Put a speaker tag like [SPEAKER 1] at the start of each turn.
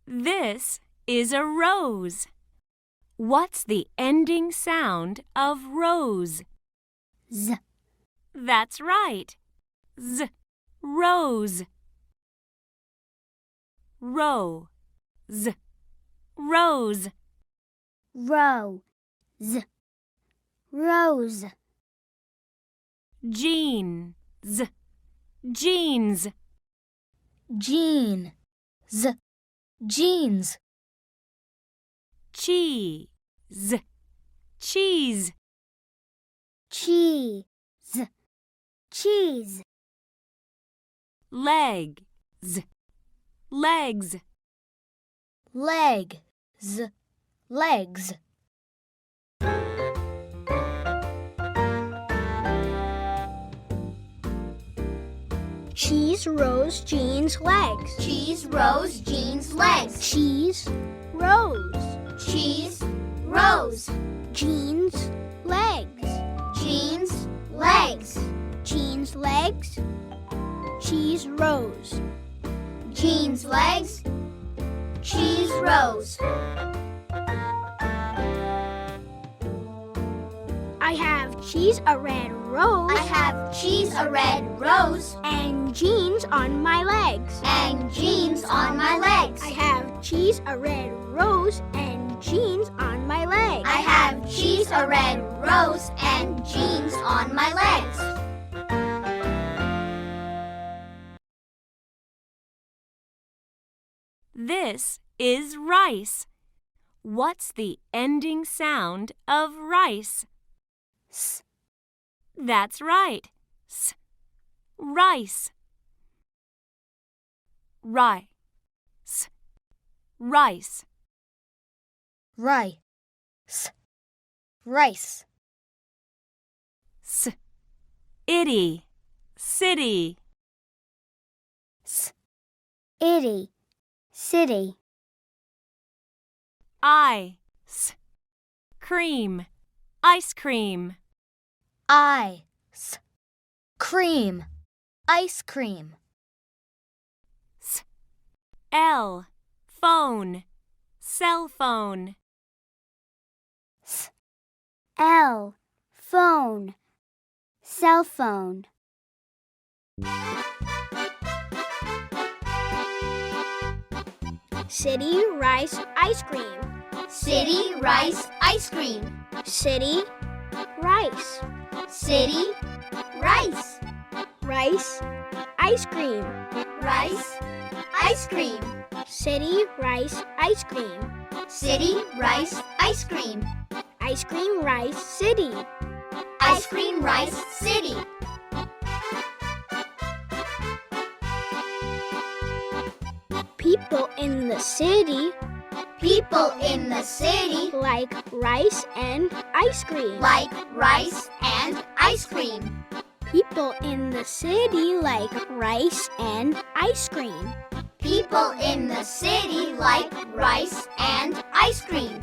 [SPEAKER 1] This is a rose. What's the ending sound of rose?
[SPEAKER 2] Z.
[SPEAKER 1] That's right. Z. Rose. Ro. Z. Rose.
[SPEAKER 2] Row. Z. Rose.
[SPEAKER 1] Jean. Z. Jeans.
[SPEAKER 2] Jean. Z. Jeans.
[SPEAKER 1] Cheese. Cheese.
[SPEAKER 2] Cheese. Cheese.
[SPEAKER 1] Legs. Legs.
[SPEAKER 2] Leg. Z. Legs. Cheese, rose, jeans, legs.
[SPEAKER 3] Cheese, rose, jeans, legs.
[SPEAKER 2] Cheese, rose.
[SPEAKER 3] Cheese, rose.
[SPEAKER 2] Jeans, legs.
[SPEAKER 3] Jeans, legs.
[SPEAKER 2] Jeans, legs. Cheese, rose.
[SPEAKER 3] Jeans, legs. Cheese, rose.
[SPEAKER 2] I have cheese, a red rose.
[SPEAKER 3] I have cheese, a red rose.
[SPEAKER 2] And jeans on my legs.
[SPEAKER 3] And jeans on my legs.
[SPEAKER 2] I have cheese, a red rose, and jeans on my legs.
[SPEAKER 3] I have cheese, a red rose, and jeans on my legs.
[SPEAKER 1] This is rice. What's the ending sound of rice?
[SPEAKER 2] S.
[SPEAKER 1] That's right. S. Rice. Rice. Rice.
[SPEAKER 2] Rice. Rice.
[SPEAKER 1] S. Itty. City.
[SPEAKER 2] S. Itty. City.
[SPEAKER 1] Ice. Cream. Ice cream.
[SPEAKER 2] Ice. Cream. Ice cream.
[SPEAKER 1] S. L. Phone. Cell phone.
[SPEAKER 2] S. L. Phone. Cell phone. City, rice, ice cream.
[SPEAKER 3] City, rice, ice cream.
[SPEAKER 2] City, rice.
[SPEAKER 3] City, rice.
[SPEAKER 2] Rice, ice cream.
[SPEAKER 3] Rice, ice cream.
[SPEAKER 2] City, rice, ice cream.
[SPEAKER 3] City, rice, ice cream.
[SPEAKER 2] Ice cream, rice, city.
[SPEAKER 3] Ice cream, rice, city.
[SPEAKER 2] People in the city
[SPEAKER 3] People in the city
[SPEAKER 2] like rice and ice cream.
[SPEAKER 3] like rice and ice cream.
[SPEAKER 2] People in the city like rice and ice cream.
[SPEAKER 3] People in the city like rice and ice cream.